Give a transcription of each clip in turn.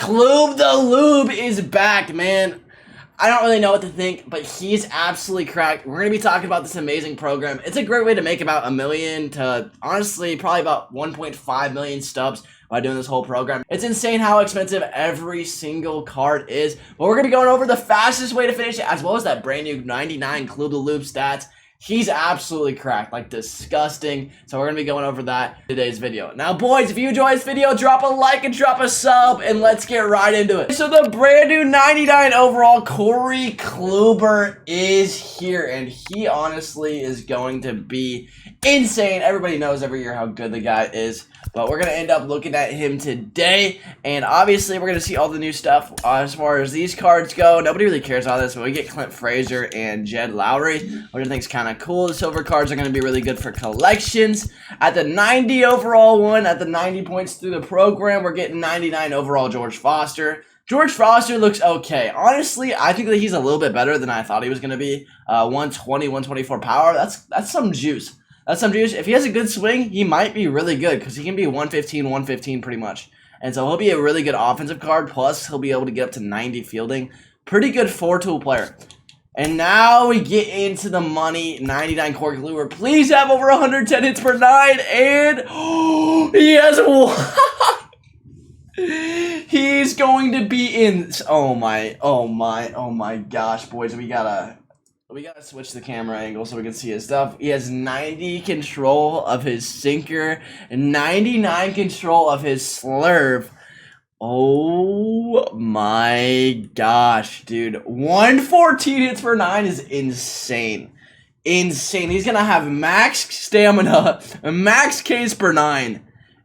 Klube the Lube is back, man. I don't really know what to think, but he's absolutely cracked. We're going to be talking about this amazing program. It's a great way to make about 1 million to, honestly, probably about 1.5 million stubs by doing this whole program. It's insane how expensive every single card is, but we're going to be going over the fastest way to finish it, as well as that brand new 99 Klube the Lube stats. He's absolutely cracked, like disgusting. So we're going to be going over that in today's video. Now, boys, if you enjoy this video, drop a like and drop a sub, and let's get right into it. So the brand new 99 overall Corey Kluber is here, and he honestly is going to be insane. Everybody knows every year how good the guy is, but we're going to end up looking at him today, and obviously we're going to see all the new stuff as far as these cards go. Nobody really cares about this, but we get Clint Frazier and Jed Lowry, which I think is kind of cool. The silver cards are going to be really good for collections. At the 90 overall one, at the 90 points through the program, we're getting 99 overall George Foster. George Foster looks okay. Honestly, I think that he's a little bit better than I thought he was going to be. 120, 124 power. That's some juice. That's some juice. If he has a good swing, he might be really good because he can be 115, 115 pretty much. And so he'll be a really good offensive card. Plus, he'll be able to get up to 90 fielding. Pretty good four-tool player. And now we get into the money. 99 Corey Kluber. Please have over 110 hits per 9. And he has one. He's going to be in. Oh my gosh, boys. We gotta switch the camera angle so we can see his stuff. He has 90 control of his sinker and 99 control of his slurve. Oh my gosh, dude. 114 hits per 9 is insane. Insane. He's going to have max stamina, max Ks per 9.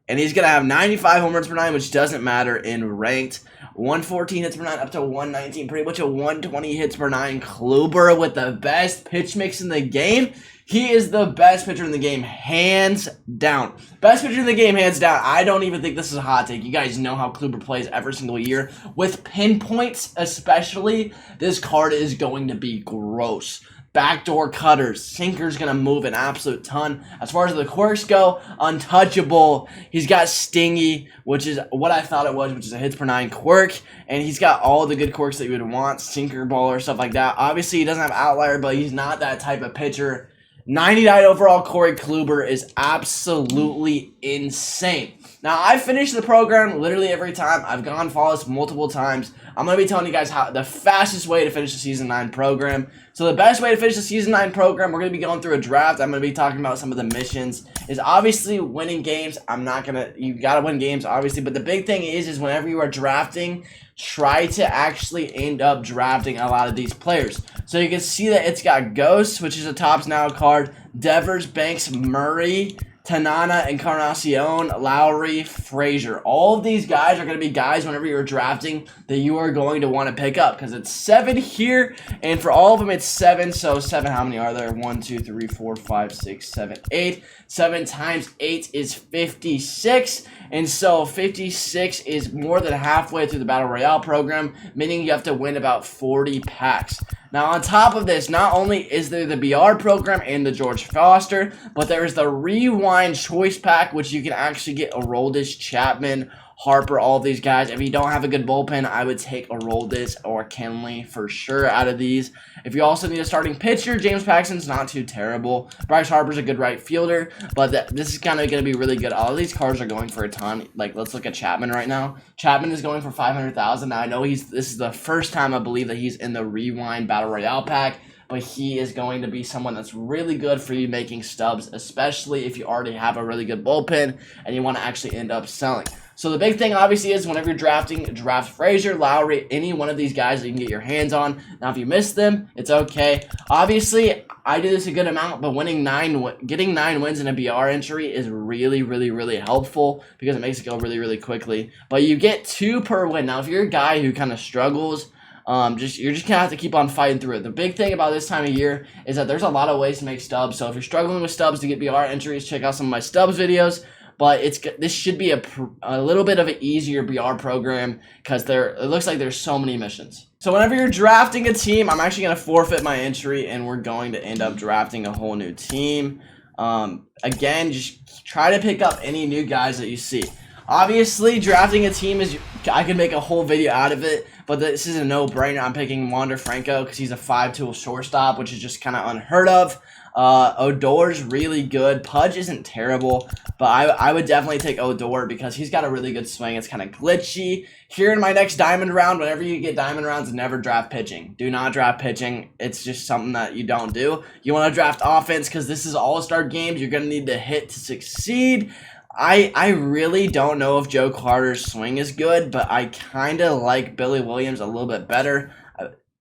And he's going to have 95 home runs per 9, which doesn't matter in ranked. 114 hits per 9 up to 119. Pretty much a 120 hits per 9. Kluber with the best pitch mix in the game. He is the best pitcher in the game, hands down. Best pitcher in the game, hands down. I don't even think this is a hot take. You guys know how Kluber plays every single year. With pinpoints especially, this card is going to be gross. Backdoor cutters. Sinker's going to move an absolute ton. As far as the quirks go, untouchable. He's got stingy, which is what I thought it was, which is a hits per 9 quirk. And he's got all the good quirks that you would want. Sinker, baller, stuff like that. Obviously, he doesn't have outlier, but he's not that type of pitcher. 99 overall Corey Kluber is absolutely insane. Now, I've finished the program literally every time. I've gone flawless multiple times. I'm going to be telling you guys how the fastest way to finish the Season 9 program. So the best way to finish the Season 9 program, we're going to be going through a draft. I'm going to be talking about some of the missions. Is obviously winning games. You got to win games, obviously. But the big thing is whenever you are drafting, try to actually end up drafting a lot of these players. So you can see that it's got Ghost, which is a Tops Now card, Devers, Banks, Murray, Tanana, Encarnacion, Lowry, Frazier. All of these guys are going to be guys whenever you're drafting that you are going to want to pick up because it's 7 here, and for all of them it's 7. So 7, how many are there? 1, 2, 3, 4, 5, 6, 7, 8. 7 times 8 is 56, and so 56 is more than halfway through the Battle Royale program, meaning you have to win about 40 packs. Now, on top of this, not only is there the BR program and the George Foster, but there is the Rewind Choice Pack, which you can actually get Aroldis, Chapman, Harper, all of these guys. If you don't have a good bullpen, I would take Aroldis or Kenley for sure out of these. If you also need a starting pitcher, James Paxton's not too terrible. Bryce Harper's a good right fielder, but this is kind of going to be really good. All of these cards are going for a ton. Like, let's look at Chapman right now. Chapman is going for 500,000. Now, I know this is the first time I believe that he's in the Rewind Battle Royale pack, but he is going to be someone that's really good for you making stubs, especially if you already have a really good bullpen and you want to actually end up selling. So the big thing, obviously, is whenever you're drafting, draft Frazier, Lowry, any one of these guys that you can get your hands on. Now, if you miss them, it's okay. Obviously, I do this a good amount, but getting 9 wins in a BR entry is really, really, really helpful because it makes it go really, really quickly. But you get 2 per win. Now, if you're a guy who kind of struggles, you're just gonna have to keep on fighting through it. The big thing about this time of year is that there's a lot of ways to make stubs. So if you're struggling with stubs to get BR entries, check out some of my stubs videos. But this should be a little bit of an easier BR program because it looks like there's so many missions. So whenever you're drafting a team, I'm actually going to forfeit my entry and we're going to end up drafting a whole new team. Again, just try to pick up any new guys that you see. Obviously, drafting a team is, I could make a whole video out of it, but this is a no-brainer. I'm picking Wander Franco because he's a 5-tool shortstop, which is just kind of unheard of. Odor's really good. Pudge isn't terrible, but I would definitely take Odor because he's got a really good swing. It's kind of glitchy. Here in my next diamond round, whenever you get diamond rounds, never draft pitching. Do not draft pitching. It's just something that you don't do. You want to draft offense because this is all-star games. You're going to need to hit to succeed. I really don't know if Joe Carter's swing is good, but I kind of like Billy Williams a little bit better.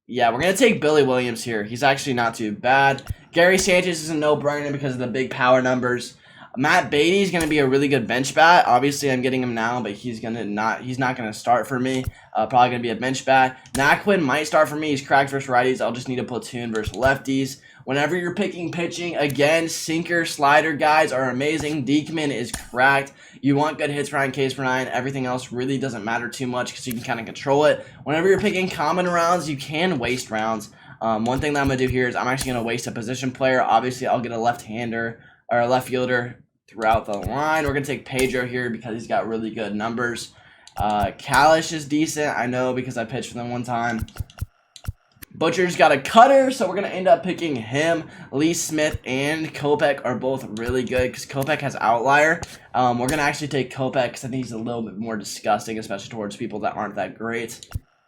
Yeah, we're going to take Billy Williams here. He's actually not too bad. Gary Sanchez is a no-brainer because of the big power numbers. Matt Beatty is going to be a really good bench bat. Obviously, I'm getting him now, but he's not going to start for me. Probably going to be a bench bat. Naquin might start for me. He's cracked versus righties. I'll just need a platoon versus lefties. Whenever you're picking pitching, again, sinker, slider guys are amazing. Diekman is cracked. You want good hits per 9, Ks per 9. Everything else really doesn't matter too much because you can kind of control it. Whenever you're picking common rounds, you can waste rounds. One thing that I'm going to do here is I'm actually going to waste a position player. Obviously, I'll get a left-hander or a left fielder throughout the line. We're going to take Pedro here because he's got really good numbers. Kalish is decent. I know because I pitched for them one time. Butcher's got a cutter, so we're going to end up picking him. Lee Smith and Kopech are both really good because Kopech has outlier. We're going to actually take Kopech because I think he's a little bit more disgusting, especially towards people that aren't that great.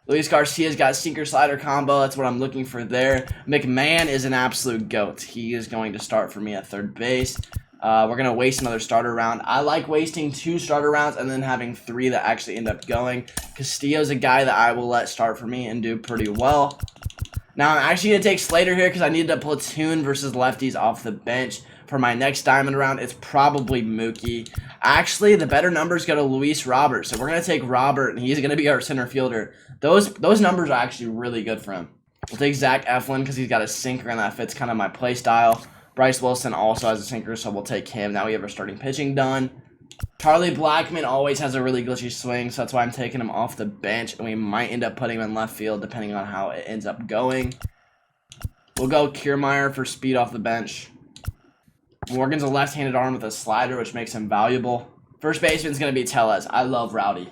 Luis Garcia's got sinker-slider combo. That's what I'm looking for there. McMahon is an absolute goat. He is going to start for me at third base. We're going to waste another starter round. I like wasting 2 starter rounds and then having 3 that actually end up going. Castillo's a guy that I will let start for me and do pretty well. Now, I'm actually going to take Slater here because I needed a platoon versus lefties off the bench. For my next diamond round, it's probably Mookie. Actually, the better numbers go to Luis Robert. So we're going to take Robert, and he's going to be our center fielder. Those numbers are actually really good for him. We'll take Zach Eflin because he's got a sinker, and that fits kind of my play style. Bryce Wilson also has a sinker, so we'll take him. Now we have our starting pitching done. Charlie Blackmon always has a really glitchy swing, so that's why I'm taking him off the bench, and we might end up putting him in left field depending on how it ends up going. We'll go Kiermaier for speed off the bench. Morgan's a left-handed arm with a slider, which makes him valuable. First baseman's going to be Tellez. I love Rowdy.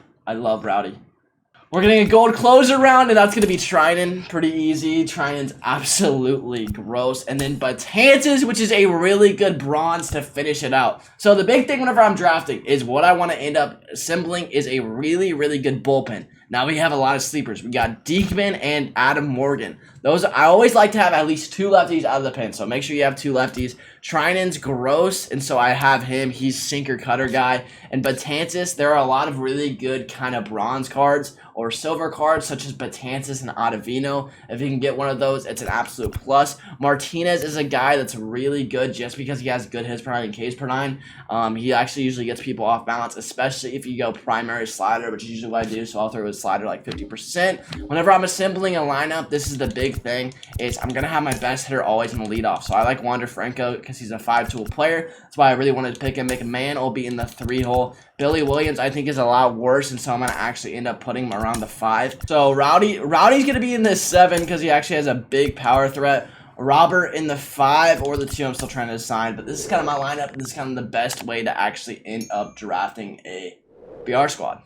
We're getting a gold closer round, and that's going to be Trinan. Pretty easy. Trinan's absolutely gross. And then Betances, which is a really good bronze to finish it out. So the big thing whenever I'm drafting is what I want to end up assembling is a really, really good bullpen. Now we have a lot of sleepers. We got Diekman and Adam Morgan. Those I always like to have at least 2 lefties out of the pen, so make sure you have 2 lefties. Trinan's gross, and so I have him. He's sinker cutter guy. And Betances, there are a lot of really good kind of bronze cards or silver cards such as Betances and Ottavino. If you can get one of those, it's an absolute plus. Martinez is a guy that's really good just because he has good hits per 9 and Ks per 9. He actually usually gets people off balance, especially if you go primary slider, which is usually what I do, so I'll throw his slider like 50%. Whenever I'm assembling a lineup, this is the big thing, is I'm going to have my best hitter always in the leadoff. So I like Wander Franco because he's a 5-tool player. That's why I really wanted to pick him. McMahon will be in the 3-hole. Billy Williams, I think, is a lot worse, and so I'm going to actually end up putting him around the 5. So Rowdy's going to be in this 7 because he actually has a big power threat. Robert in the 5 or the 2, I'm still trying to decide, but this is kind of my lineup, and this is kind of the best way to actually end up drafting a BR squad.